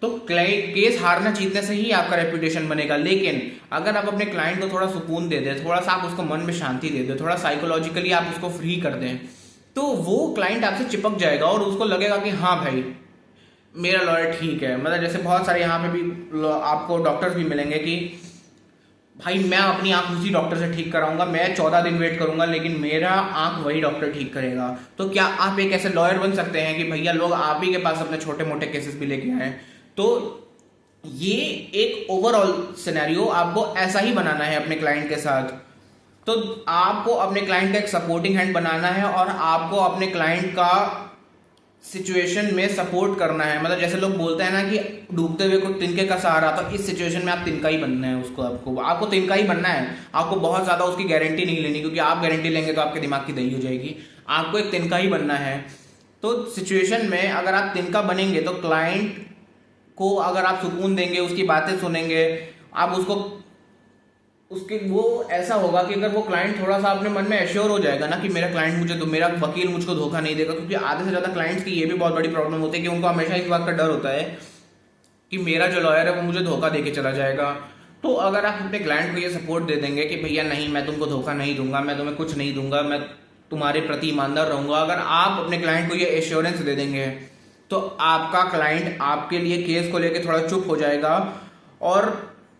तो केस हारना जीतने से ही आपका रेपुटेशन बनेगा। लेकिन अगर आप अपने क्लाइंट को थोड़ा सुकून दे दें, थोड़ा सा आप उसको मन में शांति दे दें, थोड़ा साइकोलॉजिकली आप उसको फ्री कर दें, तो वो क्लाइंट आपसे चिपक जाएगा और उसको लगेगा कि हाँ भाई मेरा लॉयर ठीक है। मतलब जैसे बहुत सारे यहाँ पे भी आपको डॉक्टर्स भी मिलेंगे कि भाई मैं अपनी आंख उसी डॉक्टर से ठीक कराऊंगा, मैं 14 दिन वेट करूंगा लेकिन मेरा आंख वही डॉक्टर ठीक करेगा। तो क्या आप एक ऐसे लॉयर बन सकते हैं कि भैया लोग आप ही के पास अपने छोटे मोटे केसेस भी लेके आए? तो ये एक ओवरऑल सिनेरियो आपको ऐसा ही बनाना है अपने क्लाइंट के साथ। तो आपको अपने क्लाइंट का एक सपोर्टिंग हैंड बनाना है और आपको अपने क्लाइंट का सिचुएशन में सपोर्ट करना है। मतलब जैसे लोग बोलते हैं ना कि डूबते हुए को तिनके का सहारा, तो इस सिचुएशन में आप तिनका ही बनना है उसको, आपको तिनका ही बनना है। आपको बहुत ज्यादा उसकी गारंटी नहीं लेनी, क्योंकि आप गारंटी लेंगे तो आपके दिमाग की दही हो जाएगी। आपको एक तिनका ही बनना है। तो सिचुएशन में अगर आप तिनका बनेंगे तो क्लाइंट को अगर आप सुकून देंगे, उसकी बातें सुनेंगे, आप उसके वो ऐसा होगा कि अगर वो क्लाइंट थोड़ा सा अपने मन में एश्योर हो जाएगा ना कि मेरा वकील मुझको धोखा नहीं देगा। क्योंकि आधे से ज्यादा क्लाइंट्स की ये भी बहुत बड़ी प्रॉब्लम होती है कि उनको हमेशा इस बात का डर होता है कि मेरा जो लॉयर है वो मुझे धोखा देके चला जाएगा। तो अगर आप अपने क्लाइंट को ये सपोर्ट दे देंगे कि भैया नहीं, मैं तुमको धोखा नहीं दूंगा, मैं तुम्हें कुछ नहीं दूंगा, मैं तुम्हारे प्रति ईमानदार रहूंगा, अगर आप अपने क्लाइंट को ये एश्योरेंस दे देंगे तो आपका क्लाइंट आपके लिए केस को लेकर थोड़ा चुप हो जाएगा और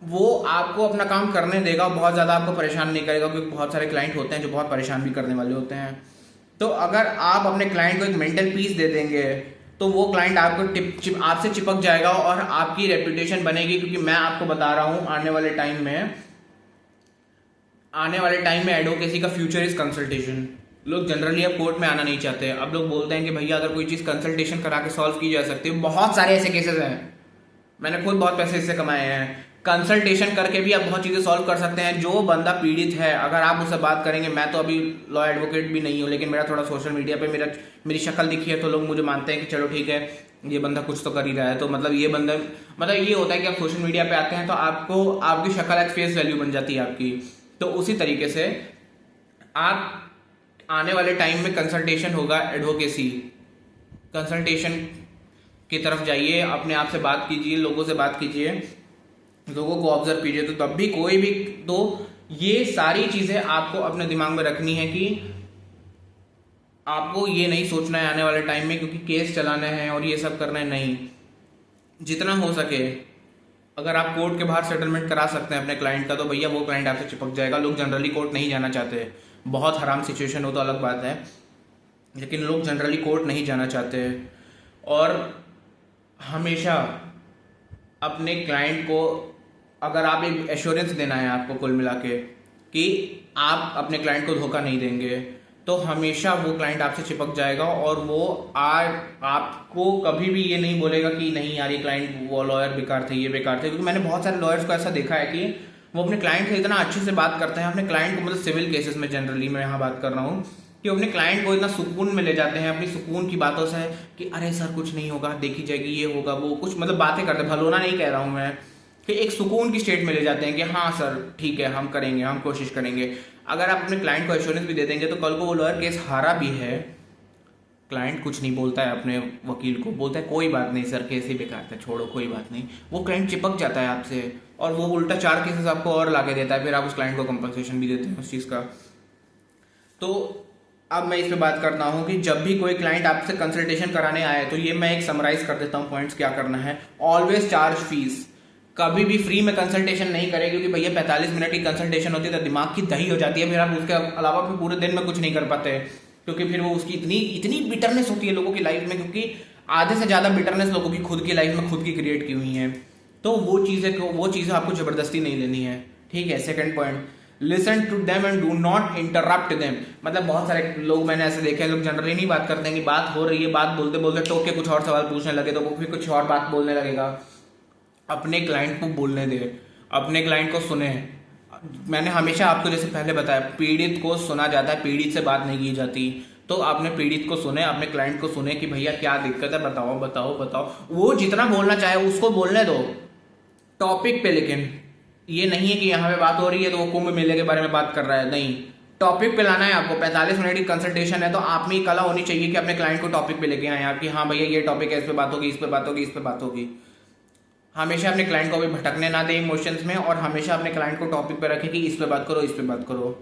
वो आपको अपना काम करने देगा, बहुत ज़्यादा आपको परेशान नहीं करेगा। क्योंकि बहुत सारे क्लाइंट होते हैं जो बहुत परेशान भी करने वाले होते हैं। तो अगर आप अपने क्लाइंट को एक मेंटल पीस दे देंगे तो वो क्लाइंट आपसे चिपक जाएगा और आपकी रेपुटेशन बनेगी। क्योंकि मैं आपको बता रहा हूँ आने वाले टाइम में एडवोकेसी का फ्यूचर इज कंसल्टेशन। लोग जनरली अब कोर्ट में आना नहीं चाहते। अब लोग बोलते हैं कि भैया अगर कोई चीज़ कंसल्टेशन करा के सॉल्व की जा सकती है। बहुत सारे ऐसे केसेस हैं, मैंने खुद बहुत पैसे इससे कमाए हैं। कंसल्टेशन करके भी आप बहुत चीज़ें सॉल्व कर सकते हैं। जो बंदा पीड़ित है, अगर आप उससे बात करेंगे, मैं तो अभी लॉ एडवोकेट भी नहीं हूँ, लेकिन मेरा थोड़ा सोशल मीडिया पे मेरी शक्ल दिखी है तो लोग मुझे मानते हैं कि चलो ठीक है ये बंदा कुछ तो कर ही रहा है। तो मतलब ये होता है कि आप सोशल मीडिया पे आते हैं तो आपको आपकी शक्ल एक फेस वैल्यू बन जाती है आपकी। तो उसी तरीके से आप आने वाले टाइम में कंसल्टेशन होगा, एडवोकेसी कंसल्टेशन की तरफ जाइए, अपने आप से बात कीजिए, लोगों से बात कीजिए, लोगों को ऑब्जर्व कीजिए। तो तब भी कोई भी, तो ये सारी चीजें आपको अपने दिमाग में रखनी है कि आपको ये नहीं सोचना है आने वाले टाइम में क्योंकि केस चलाना है और ये सब करना है। नहीं, जितना हो सके अगर आप कोर्ट के बाहर सेटलमेंट करा सकते हैं अपने क्लाइंट का तो भैया वो क्लाइंट आपसे चिपक जाएगा। लोग जनरली कोर्ट नहीं जाना चाहते, बहुत हराम सिचुएशन हो तो अलग बात है, लेकिन लोग जनरली कोर्ट नहीं जाना चाहते। और हमेशा अपने क्लाइंट को, अगर आप एक एश्योरेंस देना है आपको कुल मिला के कि आप अपने क्लाइंट को धोखा नहीं देंगे, तो हमेशा वो क्लाइंट आपसे चिपक जाएगा और वो आपको कभी भी ये नहीं बोलेगा कि नहीं यार ये क्लाइंट, वो लॉयर बेकार थे, ये बेकार थे। क्योंकि मैंने बहुत सारे लॉयर्स को ऐसा देखा है कि वो अपने क्लाइंट से इतना अच्छे से बात करते हैं, अपने क्लाइंट को, मतलब सिविल केसेस में जनरली मैं यहाँ बात कर रहा हूँ, कि अपने क्लाइंट को इतना सुकून में ले जाते हैं अपनी सुकून की बातों से कि अरे सर कुछ नहीं होगा, देखी जाएगी, ये होगा वो, कुछ मतलब बातें करते, भलोना नहीं कह रहा हूँ मैं, कि एक सुकून की स्टेट में ले जाते हैं कि हाँ सर ठीक है हम करेंगे, हम कोशिश करेंगे। अगर आप अपने क्लाइंट को एश्योरेंस भी दे देंगे तो कल को वो लॉयर केस हारा भी है, क्लाइंट कुछ नहीं बोलता है अपने वकील को, बोलता है कोई बात नहीं सर केस ही बेकार था, छोड़ो कोई बात नहीं, वो क्लाइंट चिपक जाता है आपसे और वो उल्टा 4 केसेस आपको और लाके देता है, फिर आप उस क्लाइंट को कंपनसेशन भी देते हैं उस चीज़ का। तो अब मैं इस पे बात करता हूँ कि जब भी कोई क्लाइंट आपसे कंसल्टेशन कराने आए तो ये मैं एक समराइज कर देता हूँ पॉइंट्स क्या करना है। ऑलवेज चार्ज फीस, कभी भी फ्री में कंसल्टेशन नहीं करें, क्योंकि भैया 45 मिनट की कंसल्टेशन होती है तो दिमाग की दही हो जाती है, फिर आप उसके अलावा फिर पूरे दिन में कुछ नहीं कर पाते, क्योंकि फिर वो उसकी इतनी बिटरनेस होती है लोगों की लाइफ में, क्योंकि आधे से ज्यादा बिटरनेस लोगों की खुद की लाइफ में खुद की क्रिएट की हुई है। तो वो चीजें आपको जबरदस्ती नहीं लेनी है, ठीक है। Second point, listen to them and do not interrupt them. मतलब बहुत सारे लोग मैंने ऐसे देखे हैं, लोग जनरली नहीं बात करते हैं कि बात हो रही है, बात बोलते बोलते टोक के कुछ और सवाल पूछने लगे तो वो फिर कुछ और बात बोलने लगेगा। अपने क्लाइंट को बोलने दे, अपने क्लाइंट को सुने। मैंने हमेशा आपको जैसे पहले बताया, पीड़ित को सुना जाता है, पीड़ित से बात नहीं की जाती। तो आपने पीड़ित को सुने, अपने क्लाइंट को सुने कि भैया क्या दिक्कत है, बताओ बताओ बताओ। वो जितना बोलना चाहे उसको बोलने दो टॉपिक पे, लेकिन ये नहीं है कि यहाँ पे बात हो रही है तो वो कुंभ मेले के बारे में बात कर रहा है, नहीं, टॉपिक पे लाना है आपको। 45 मिनट की कंसल्टेशन है तो आप में कला होनी चाहिए कि अपने क्लाइंट को टॉपिक पे लेके आए आप कि हाँ भैया ये टॉपिक है, इस पे बात होगी, इस पे बात होगी, इस पे बात होगी। हमेशा अपने क्लाइंट को भी भटकने ना दे इमोशंस में, और हमेशा अपने क्लाइंट को टॉपिक पे रखे कि इस पे बात करो, इस पे बात करो।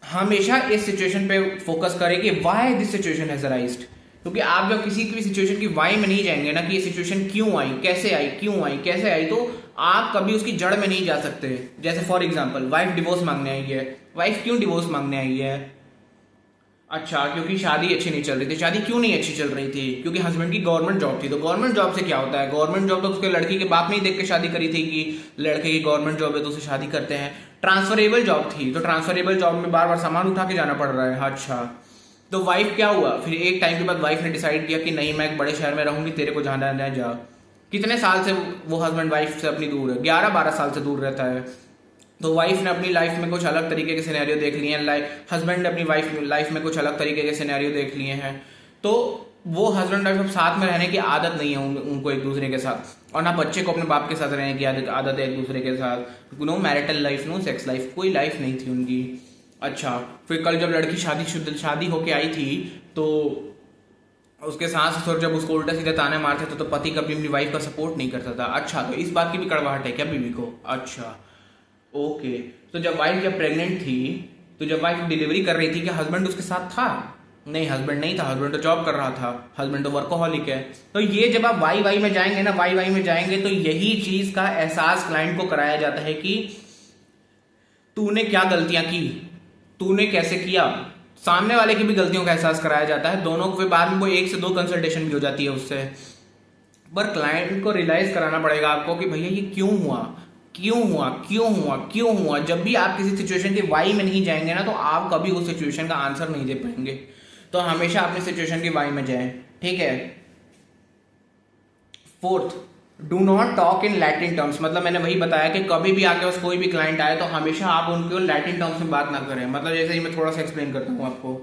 हमेशा इस सिचुएशन पे फोकस करें कि why this situation has arised, क्योंकि आप जब किसी भी सिचुएशन की वाई में नहीं जाएंगे ना कि ये सिचुएशन क्यों आई, कैसे आई, क्यों आई, कैसे आई, तो आप कभी उसकी जड़ में नहीं जा सकते। जैसे फॉर एग्जांपल वाइफ डिवोर्स मांगने आई है, वाइफ क्यों डिवोर्स मांगने आई है? अच्छा, क्योंकि शादी अच्छी नहीं चल रही थी। शादी क्यों नहीं अच्छी चल रही थी? क्योंकि हस्बैंड की गवर्नमेंट जॉब थी। तो गवर्नमेंट जॉब से क्या होता है? गवर्नमेंट जॉब तो उसके लड़की के बाप ने ही देख के शादी करी थी कि लड़के की गवर्नमेंट जॉब है तो उसे शादी करते हैं। ट्रांसफरेबल जॉब थी, तो ट्रांसफरेबल जॉब में बार बार सामान उठा के जाना पड़ रहा है। अच्छा, तो वाइफ क्या हुआ, फिर एक टाइम के बाद वाइफ ने डिसाइड किया कि नहीं, मैं एक बड़े शहर में रहूंगी, तेरे को जाना है जा। कितने साल से वो हस्बैंड वाइफ से अपनी दूर है? 11-12 साल से दूर रहता है। तो वाइफ ने अपनी लाइफ में कुछ अलग तरीके के सिनेरियो देख लिए हैं, हस्बैंड ने अपनी वाइफ लाइफ में कुछ अलग तरीके के सिनेरियो देख लिए हैं। तो वो हस्बैंड वाइफ साथ में रहने की आदत नहीं है उनको एक दूसरे के साथ, और ना बच्चे को अपने बाप के साथ रहने की आदत है एक दूसरे के साथ। No marital life, no sex life, कोई लाइफ नहीं थी उनकी। अच्छा, फिर कल जब लड़की शादी होके आई थी तो उसके सास ससुर जब उसको उल्टा सीधा ताने मारते थे तो पति कभी अपनी वाइफ का सपोर्ट नहीं करता था। अच्छा, तो इस बात की भी कड़वाहट है क्या बीवी को? अच्छा, ओके। तो जब वाइफ जब प्रेग्नेंट थी, तो जब वाइफ डिलीवरी कर रही थी, क्या हस्बैंड उसके साथ था? नहीं, हस्बैंड नहीं था, हस्बैंड तो जॉब कर रहा था, हस्बैंड तो वर्कोहॉलिक है। तो ये जब आप वाई में जाएंगे ना, वाई में जाएंगे, तो यही चीज का एहसास क्लाइंट को कराया जाता है कि तूने क्या गलतियां की, तूने कैसे किया। सामने वाले की भी गलतियों का एहसास कराया जाता है, दोनों को बाद में वो 1 से 2 कंसल्टेशन भी हो जाती है उससे। पर क्लाइंट को रियलाइज कराना पड़ेगा आपको कि भैया ये क्यों हुआ, क्यों हुआ, क्यों हुआ, क्यों हुआ। जब भी आप किसी सिचुएशन के वाई में नहीं जाएंगे ना, तो आप कभी उस सिचुएशन का आंसर नहीं दे पाएंगे। तो हमेशा अपने सिचुएशन के वाई में जाएं, ठीक है। 4th, do not talk in Latin terms. मतलब मैंने वही बताया कि कभी भी आपके पास कोई भी क्लाइंट आए तो हमेशा आप उनको लैटिन टर्म्स में बात ना करें। मतलब जैसे ही मैं थोड़ा सा एक्सप्लेन करता हूँ आपको।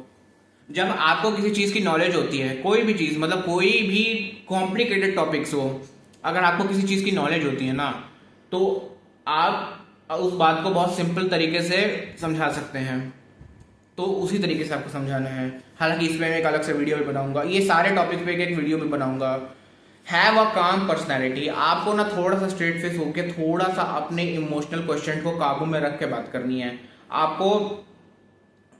जब आपको किसी चीज की नॉलेज होती है, कोई भी चीज, मतलब कोई भी कॉम्प्लिकेटेड टॉपिक्स हो, अगर आपको किसी चीज की नॉलेज होती है ना, तो आप उस बात को बहुत सिंपल तरीके से समझा सकते हैं। तो उसी तरीके से आपको समझाना है। हालांकि इस पर मैं एक अलग से वीडियो भी बनाऊंगा, ये सारे टॉपिक पे एक वीडियो भी बनाऊंगा। हैव अ काम पर्सनैलिटी। आपको ना थोड़ा सा स्ट्रेट फेस होकर थोड़ा सा अपने इमोशनल क्वेश्चन को काबू में रख के बात करनी है। आपको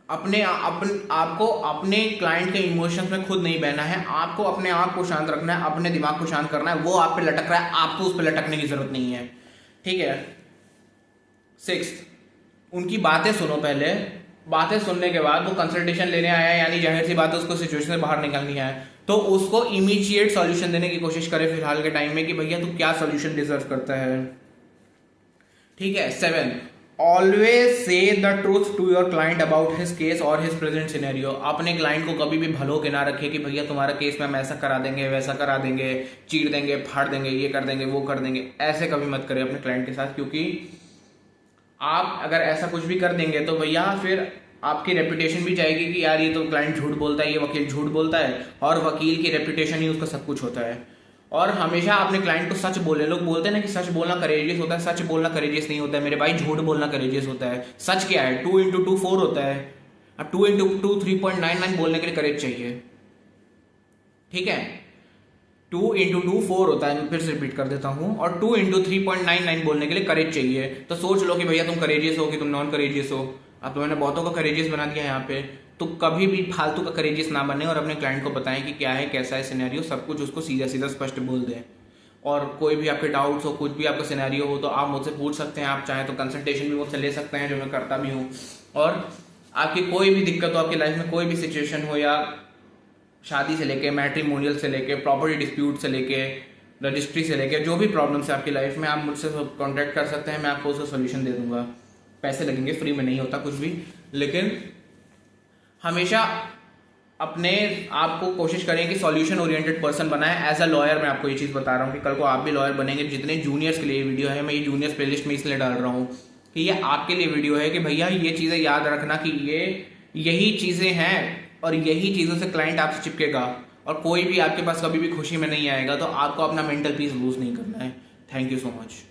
अपने क्लाइंट के इमोशंस में खुद नहीं बहना है। आपको अपने आप को शांत रखना है, अपने दिमाग को शांत करना है। वो आप पे लटक रहा है, आपको उस पर लटकने की जरूरत नहीं है, ठीक है। 6th, उनकी बातें सुनो पहले। बातें सुनने के बाद वो कंसल्टेशन लेने आया है, यानी जाहिर सी बात है उसको सिचुएशन से बाहर निकलनी है, तो उसको इमीडिएट सॉल्यूशन देने की कोशिश करे फिलहाल के टाइम में कि भैया तू क्या सॉल्यूशन डिजर्व करता है, ठीक है। 7, always say the truth to your client about his case और हिज प्रेजेंट सिनेरियो। अपने क्लाइंट को कभी भी भलो के ना रखे कि भैया तुम्हारा केस में हम ऐसा करा देंगे, वैसा करा देंगे, चीर देंगे, फाड़ देंगे, ये कर देंगे, वो कर देंगे। ऐसे कभी मत करें अपने क्लाइंट के साथ, क्योंकि आप अगर ऐसा कुछ भी कर देंगे तो भैया फिर आपकी रेपुटेशन भी जाएगी कि यार ये तो क्लाइंट झूठ बोलता है, ये वकील झूठ बोलता है, और वकील की रेपुटेशन ही उसका सब कुछ होता है। और हमेशा अपने क्लाइंट को सच बोले। लोग बोलते हैं ना कि सच बोलना करेजियस होता है, सच बोलना करेजियस नहीं होता है मेरे भाई, झूठ बोलना करेजियस होता है। सच क्या है? 2 × 2 4 होता है। अब 2 × 2 3.99 बोलने के लिए करेज चाहिए, ठीक है। 2 × 2 4 होता है, मैं फिर से रिपीट कर देता हूं, और 2 × 3.99 बोलने के लिए करेज चाहिए। तो सोच लो कि भैया तुम करेजियस हो कि तुम नॉन करेजियस हो। अब तो मैंने बहुतों को करेजियस बना दिया यहाँ पे, तो कभी भी फालतू का करेजियस ना बने और अपने क्लाइंट को बताएं कि क्या है, कैसा है सिनेरियो, सब कुछ उसको सीधा सीधा स्पष्ट बोल दें। और कोई भी आपके डाउट्स हो, कुछ भी आपका सिनेरियो हो, तो आप मुझसे पूछ सकते हैं। आप चाहें तो कंसल्टेशन भी मुझसे ले सकते हैं, जो मैं करता भी हूँ। और आपकी कोई भी दिक्कत हो, आपकी लाइफ में कोई भी सिचुएशन हो, या शादी से लेके, मैट्रिमोनियल से लेके, प्रॉपर्टी डिस्प्यूट से लेके, रजिस्ट्री से लेके, जो भी प्रॉब्लम्स है आपकी लाइफ में, आप मुझसे कॉन्टैक्ट कर सकते हैं। मैं आपको उसका सोल्यूशन दे दूंगा। पैसे लगेंगे, फ्री में नहीं होता कुछ भी। लेकिन हमेशा अपने आप को कोशिश करें कि सॉल्यूशन ओरिएंटेड पर्सन बनाएं। एज अ लॉयर मैं आपको ये चीज़ बता रहा हूँ कि कल को आप भी लॉयर बनेंगे। जितने जूनियर्स के लिए वीडियो है, मैं ये जूनियर्स प्लेलिस्ट में इसलिए डाल रहा हूँ कि ये आपके लिए वीडियो है कि भैया ये चीज़ें याद रखना कि यही चीज़ें हैं और यही चीज़ों से क्लाइंट आपसे चिपकेगा, और कोई भी आपके पास कभी भी खुशी में नहीं आएगा। तो आपको अपना मेंटल पीस लूज नहीं करना है। Thank you so much.